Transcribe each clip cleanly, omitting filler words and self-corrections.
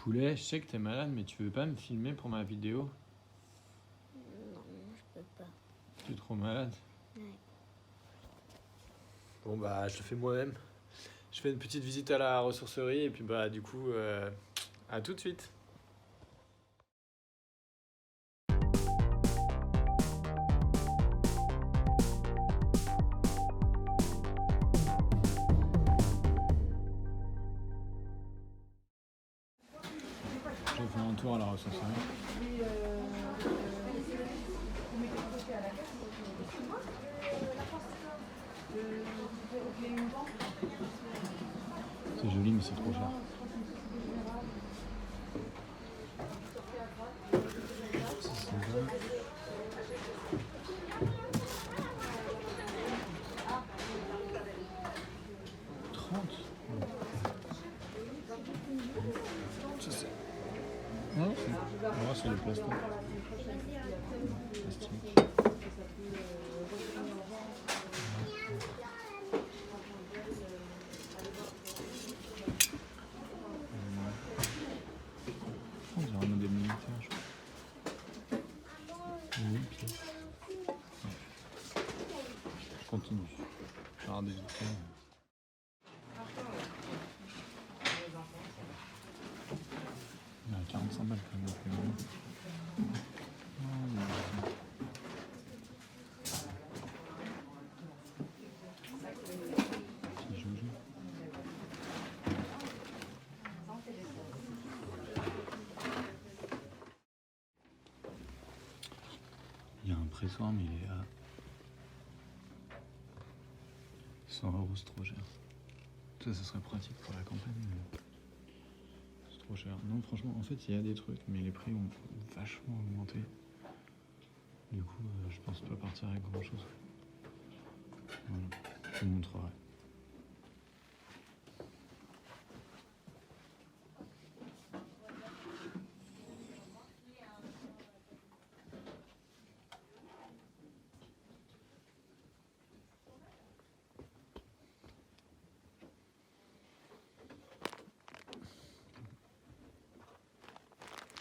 Poulet, je sais que t'es malade, mais tu veux pas me filmer pour ma vidéo? Non, je peux pas. Tu es trop malade. Ouais. Bon bah je le fais moi-même. Je fais une petite visite à la ressourcerie et puis bah du coup à tout de suite. Je vais faire un tour à la ressourcerie. C'est joli mais c'est trop cher. Ça, c'est bon. Ça c'est... Non, c'est le plastique. On dirait un modèle militaire, je crois. 1000 pièces. Ouais. Je continue. Je regarde des vidéos. Il y a 45 balles quand même. Petit joujou. Il y a un pressoir mais il est à 100 €, c'est trop cher. Ça serait pratique pour la campagne. Mais... c'est trop cher. Non, franchement, en fait, il y a des trucs, mais les prix ont vachement augmenté. Du coup, je pense pas partir avec grand chose. Voilà, je vous montrerai.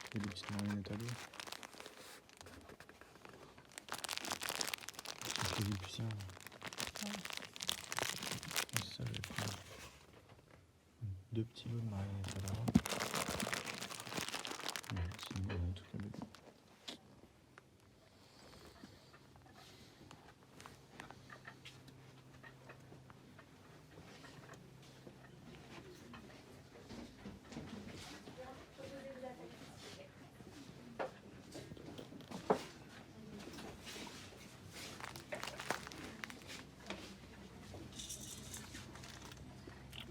Il y a des petites marionnettes à l'eau. C'est des Lilliputiens. Ça, je vais prendre 2 petits lots de marionnettes à l'eau. Ouais, sinon, il y en a toute la bête.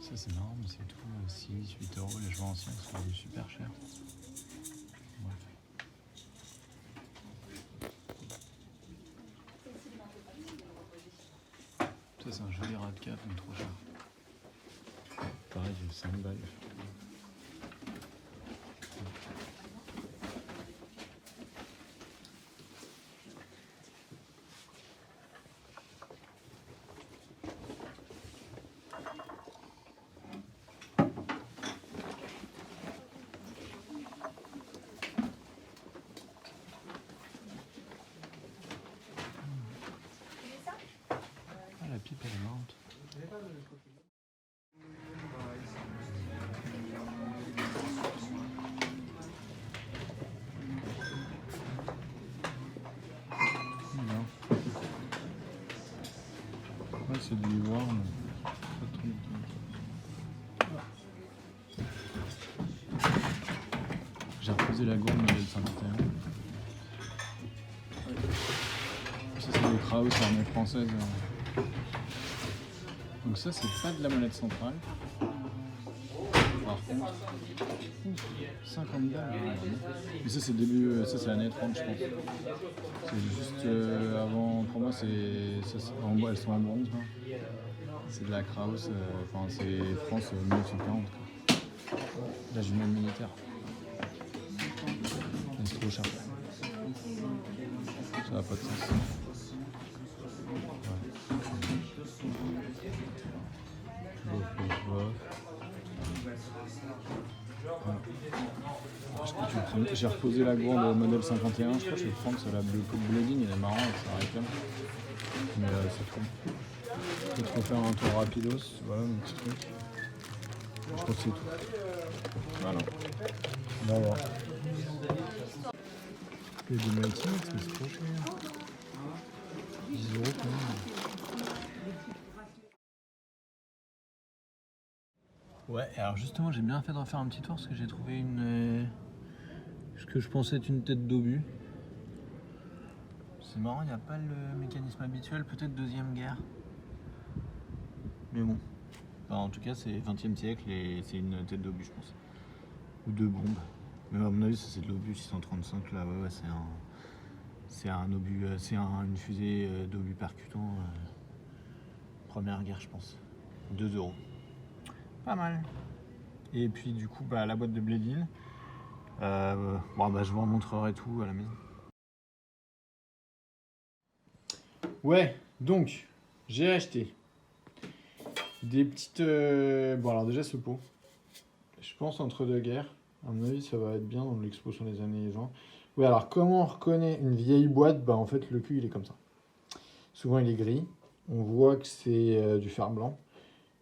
Ça c'est marrant mais c'est tout 6-8 €, les jouets anciens sont super chers. Bref. Ça c'est un joli rat de cap mais trop cher. Pareil, 5 balles. Ah, la pipe elle est marrante. Non. Ouais, c'est du ivoire, mais pas trop. J'ai reposé la gourde modèle 51. Ça c'est des Kraus armée française. Donc ça c'est pas de la monnaie centrale. Par contre, 50 balles. Mais ça c'est début, ça c'est l'année 30 je pense. C'est juste avant, pour moi c'est, en bois, elles sont en bronze. Hein. C'est de la Kraus, enfin c'est France 1940. La jumelle militaire. Mais c'est trop cher. Ça n'a pas de sens. Ouais. Bof. Voilà. J'ai reposé la gourde modèle 51, je crois que je vais prendre celle-là bleu Bledin, il est marrant avec sa réclame. Mais c'est tout. Peut-être refaire un tour rapidos, voilà mon petit truc. Je crois que c'est tout. Voilà. On va voir. Il y a des Mighty Mix, mais c'est trop cher. 10 € quand même. Ouais, alors justement, j'ai bien fait de refaire un petit tour parce que j'ai trouvé ce que je pensais être une tête d'obus. C'est marrant, il n'y a pas le mécanisme habituel, peut-être deuxième guerre. Mais bon. Enfin, en tout cas, c'est 20e siècle et c'est une tête d'obus, je pense. Ou de bombe. Mais à mon avis, ça c'est de l'obus 635 là, ouais, c'est un obus, une fusée d'obus percutant. Première guerre, je pense. 2 €. Pas mal. Et puis du coup, la boîte de Bledin. Je vous en montrerai tout à la maison. Ouais, donc, j'ai acheté des petites... Bon, alors déjà, ce pot. Je pense entre deux guerres. À mon avis, ça va être bien dans l'expo sur les années 20. Ouais, alors comment on reconnaît une vieille boîte? En fait, le cul, il est comme ça. Souvent, il est gris. On voit que c'est du fer blanc.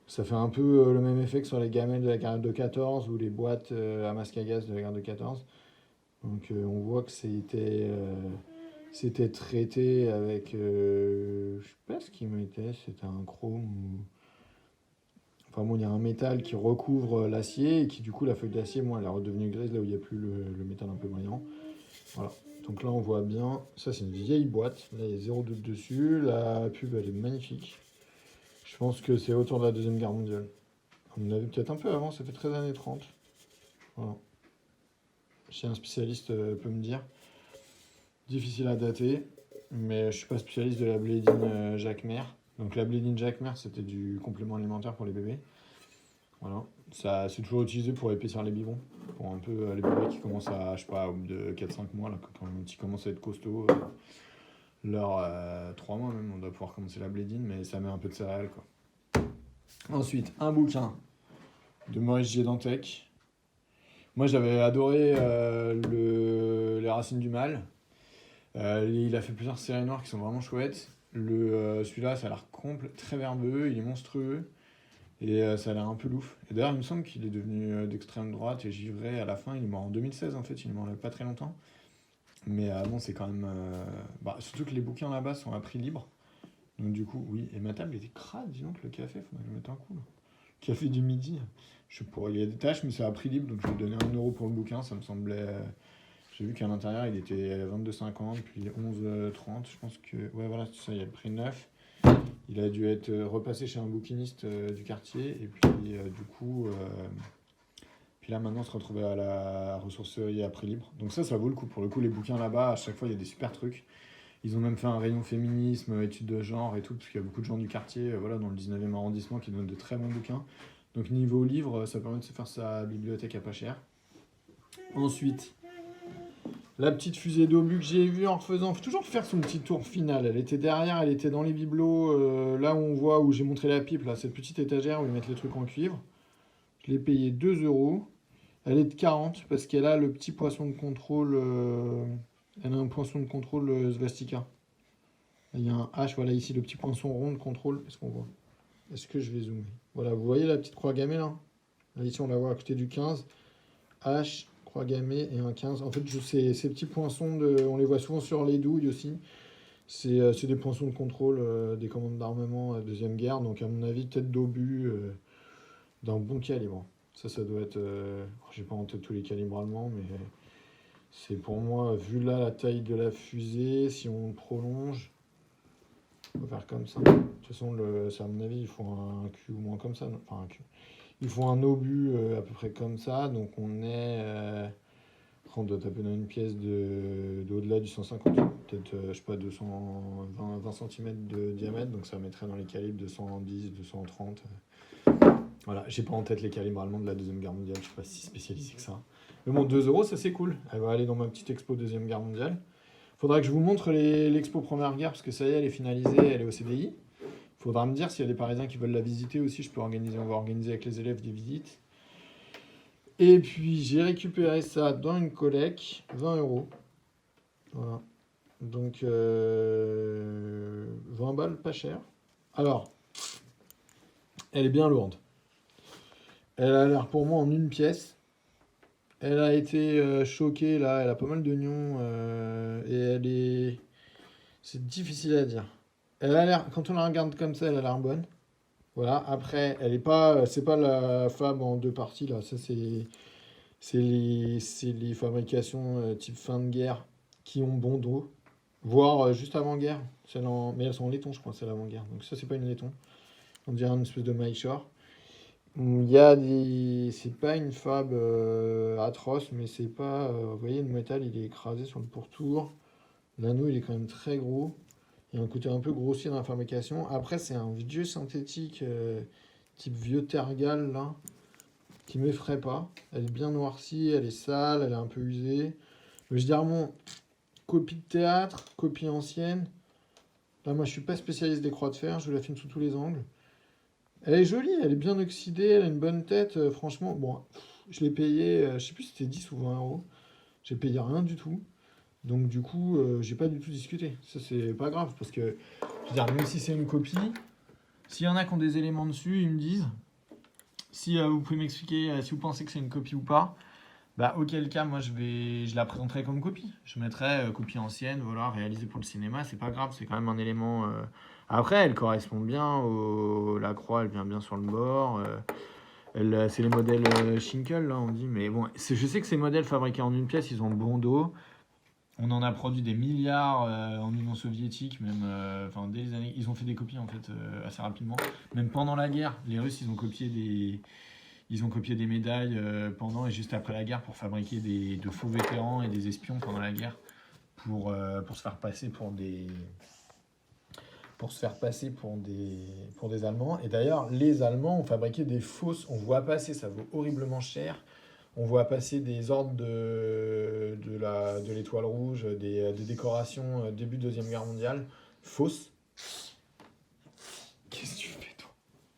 Ça fait un peu le même effet que sur les gamelles de la guerre de 14 ou les boîtes à masque à gaz de la guerre de 14. Donc, on voit que c'était traité avec... je sais pas ce qu'ils mettaient. C'était un chrome ou... Enfin bon, il y a un métal qui recouvre l'acier et qui du coup la feuille d'acier, elle est redevenue grise là où il n'y a plus le métal un peu brillant. Voilà. Donc là on voit bien, ça c'est une vieille boîte, là il y a 0 doute dessus, la pub elle est magnifique. Je pense que c'est autour de la Deuxième Guerre mondiale. On en a vu peut-être un peu avant, ça fait 13 années 30. Voilà. Si un spécialiste peut me dire. Difficile à dater, mais je suis pas spécialiste de la Bledin Jacquemer. Donc la Bledin Jacquemer c'était du complément alimentaire pour les bébés. Voilà, ça c'est toujours utilisé pour épaissir les biberons, pour un peu les bébés qui commencent à, je sais pas, au bout de 4-5 mois, là, quand ils commencent à être costauds, 3 mois même, on doit pouvoir commencer la Bledin, mais ça met un peu de céréales, quoi. Ensuite, un bouquin de Maurice G. Dantec. Moi j'avais adoré Les Racines du Mal. Il a fait plusieurs séries noires qui sont vraiment chouettes. Celui-là, ça a l'air très verbeux, il est monstrueux. Et ça a l'air un peu louf. Et d'ailleurs, il me semble qu'il est devenu d'extrême droite et givré à la fin. Il est mort en 2016 en fait, il est mort il n'y a pas très longtemps. Mais bon, c'est quand même. Surtout que les bouquins là-bas sont à prix libre. Donc du coup, oui. Et ma table était crade, dis donc, le café, faudrait que je mette un coup. Là. Café du midi. Je sais pas, il y a des tâches, mais c'est à prix libre. Donc je vais donner 1 € pour le bouquin, ça me semblait. J'ai vu qu'à l'intérieur, il était 22,50, puis 11,30. Je pense que. Ouais, voilà, c'est ça, il y a le prix neuf. Il a dû être repassé chez un bouquiniste du quartier et puis du coup, puis là maintenant on se retrouvait à la ressourcerie à prix libre. Donc ça vaut le coup. Pour le coup, les bouquins là-bas, à chaque fois il y a des super trucs. Ils ont même fait un rayon féminisme, études de genre et tout, parce qu'il y a beaucoup de gens du quartier, voilà, dans le 19e arrondissement qui donnent de très bons bouquins. Donc niveau livre, ça permet de se faire sa bibliothèque à pas cher. Ensuite, la petite fusée d'obus que j'ai vue en refaisant, faut toujours faire son petit tour final. Elle était derrière, elle était dans les bibelots, là où on voit, où j'ai montré la pipe, là, cette petite étagère où ils mettent les trucs en cuivre. Je l'ai payé 2 €. Elle est de 40 parce qu'elle a le petit poisson de contrôle, elle a un poisson de contrôle Svastika. Il y a un H, voilà ici, le petit poinçon rond de contrôle. Est-ce qu'on voit? Est-ce que je vais zoomer? Voilà, vous voyez la petite croix gammée là? Là, ici on la voit à côté du 15. H, croix gammée et un 15. En fait, ces petits poinçons, on les voit souvent sur les douilles aussi. C'est des poinçons de contrôle des commandes d'armement à Deuxième Guerre. Donc, à mon avis, tête d'obus d'un bon calibre. Ça doit être... j'ai pas en tête tous les calibres allemands, mais c'est pour moi, vu là la taille de la fusée, si on prolonge, on va faire comme ça. De toute façon, à mon avis, il faut un cul ou moins comme ça. Enfin, un cul. Il faut un obus à peu près comme ça, donc on est... on doit taper dans une pièce d'au-delà du 150, peut-être, je sais pas, 20 cm de diamètre, donc ça mettrait dans les calibres 210, 230. Voilà, j'ai pas en tête les calibres allemands de la Deuxième Guerre mondiale, je suis pas si spécialisé que ça. Mais bon, 2 €, ça c'est cool. Elle va aller dans ma petite expo Deuxième Guerre mondiale. Faudra que je vous montre l'expo Première Guerre, parce que ça y est, elle est finalisée, elle est au CDI. Faudra me dire s'il y a des Parisiens qui veulent la visiter aussi, on va organiser avec les élèves des visites. Et puis j'ai récupéré ça dans une collecte, 20 €. Voilà. Donc 20 balles, pas cher. Alors, elle est bien lourde. Elle a l'air pour moi en une pièce. Elle a été choquée là, elle a pas mal d'oignons et elle est... C'est difficile à dire. Elle a l'air, quand on la regarde comme ça, elle a l'air bonne. Voilà, après, elle est pas, c'est pas la fab en 2 parties là, ça c'est les fabrications type fin de guerre qui ont bon dos, voire juste avant-guerre. Mais elles sont en laiton, je crois, c'est l'avant-guerre. Donc ça, c'est pas une laiton. On dirait une espèce de maillechort. Il y a des... C'est pas une fab atroce, mais c'est pas... vous voyez, le métal, il est écrasé sur le pourtour. L'anneau, il est quand même très gros. Il y a un côté un peu grossier dans la fabrication. Après, c'est un vieux synthétique type vieux tergal, là, qui m'effraie pas. Elle est bien noircie, elle est sale, elle est un peu usée. Je veux dire, mon copie de théâtre, copie ancienne. Là, moi, je suis pas spécialiste des croix de fer, je la filme sous tous les angles. Elle est jolie, elle est bien oxydée, elle a une bonne tête. Franchement, bon, je l'ai payé, je sais plus si c'était 10 ou 20 €. J'ai payé rien du tout. Donc du coup, j'ai pas du tout discuté. Ça, c'est pas grave, parce que, je veux dire, même si c'est une copie, s'il y en a qui ont des éléments dessus, ils me disent. Si vous pouvez m'expliquer si vous pensez que c'est une copie ou pas, bah auquel cas, moi, je la présenterai comme copie. Je mettrai copie ancienne, voilà, réalisée pour le cinéma, c'est pas grave, c'est quand même un élément... Après, elle correspond bien, la croix, elle vient bien sur le bord. C'est les modèles Schinkel, là, on dit. Mais bon, je sais que ces modèles fabriqués en une pièce, ils ont bon dos. On en a produit des milliards en Union soviétique, même dès les années... Ils ont fait des copies, en fait, assez rapidement. Même pendant la guerre, les Russes, ils ont copié des médailles pendant et juste après la guerre pour fabriquer de faux vétérans et des espions pendant la guerre pour se faire passer pour des Allemands. Et d'ailleurs, les Allemands ont fabriqué des fausses... On voit passer, ça vaut horriblement cher. On voit passer des ordres de l'Étoile Rouge, des décorations début de Deuxième Guerre mondiale, fausses. Qu'est-ce que tu fais, toi?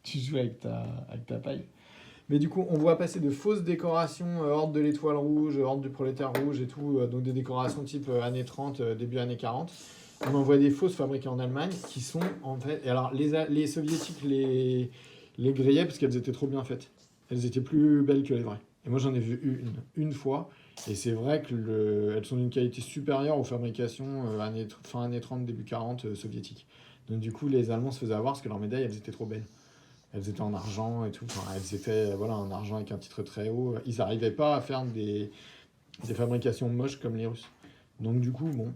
Tu joues avec ta paille. Mais du coup, on voit passer de fausses décorations, ordre de l'Étoile Rouge, ordre du Prolétaire Rouge et tout, donc des décorations type années 30, début années 40. On envoie des fausses fabriquées en Allemagne qui sont en fait... Et alors, les soviétiques les grillaient parce qu'elles étaient trop bien faites. Elles étaient plus belles que les vraies. Et moi, j'en ai vu une fois. Et c'est vrai qu'elles sont d'une qualité supérieure aux fabrications fin années 30, début 40 soviétiques. Donc du coup, les Allemands se faisaient avoir parce que leurs médailles, elles étaient trop belles. Elles étaient en argent et tout. Enfin, elles étaient en argent avec un titre très haut. Ils n'arrivaient pas à faire des fabrications moches comme les Russes. Donc du coup, bon,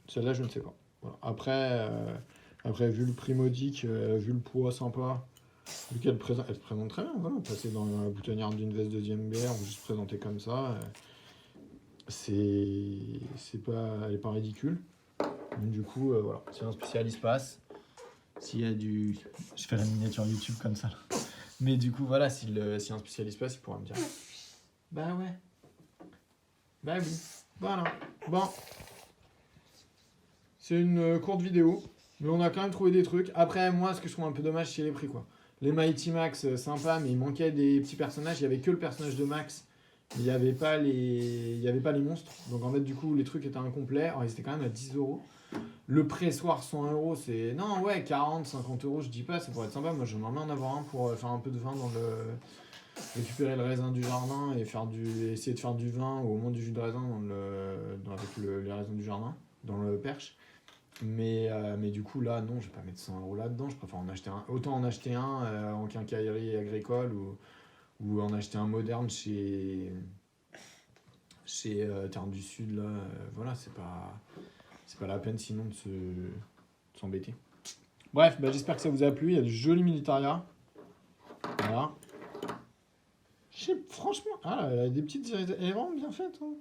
celle-là, je ne sais pas. Voilà. Après, vu le prix modique, vu le poids sympa, vu qu'elle se présente très bien, voilà, passer dans la boutonnière d'une veste deuxième guerre, ou juste présenter comme ça, elle est pas ridicule. Donc, du coup, voilà, si un spécialiste passe, s'il y a du... Je fais la miniature YouTube comme ça. Là. Mais du coup, voilà, si un spécialiste passe, il pourra me dire. Bah ouais. Bah oui. Voilà. Bon. C'est une courte vidéo, mais on a quand même trouvé des trucs. Après, moi, ce que je trouve un peu dommage, c'est les prix, quoi. Les Mighty Max, sympa, mais il manquait des petits personnages. Il n'y avait que le personnage de Max. Il n'y avait pas les monstres. Donc en fait, du coup, les trucs étaient incomplets. Alors, ils étaient quand même à 10 €. Le pressoir 100 €, c'est... Non, ouais, 40, 50 €, je dis pas, ça pourrait être sympa. Moi, j'aimerais bien en avoir un pour faire un peu de vin dans le... Récupérer le raisin du jardin et essayer de faire du vin au moment du jus de raisin avec les raisins du jardin, dans le perche. Mais du coup, là, non, je vais pas mettre 100 € là-dedans. Je préfère en acheter un. Autant en acheter un en quincaillerie agricole ou en acheter un moderne chez Terre du Sud. Là, voilà, c'est pas la peine sinon de s'embêter. Bref, bah, j'espère que ça vous a plu. Il y a du joli militaria. Voilà. Franchement, elle a des petites irritations. Elle est vraiment bien faite. Hein.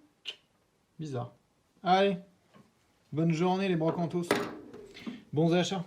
Bizarre. Allez. Bonne journée les brocantos. Bons achats.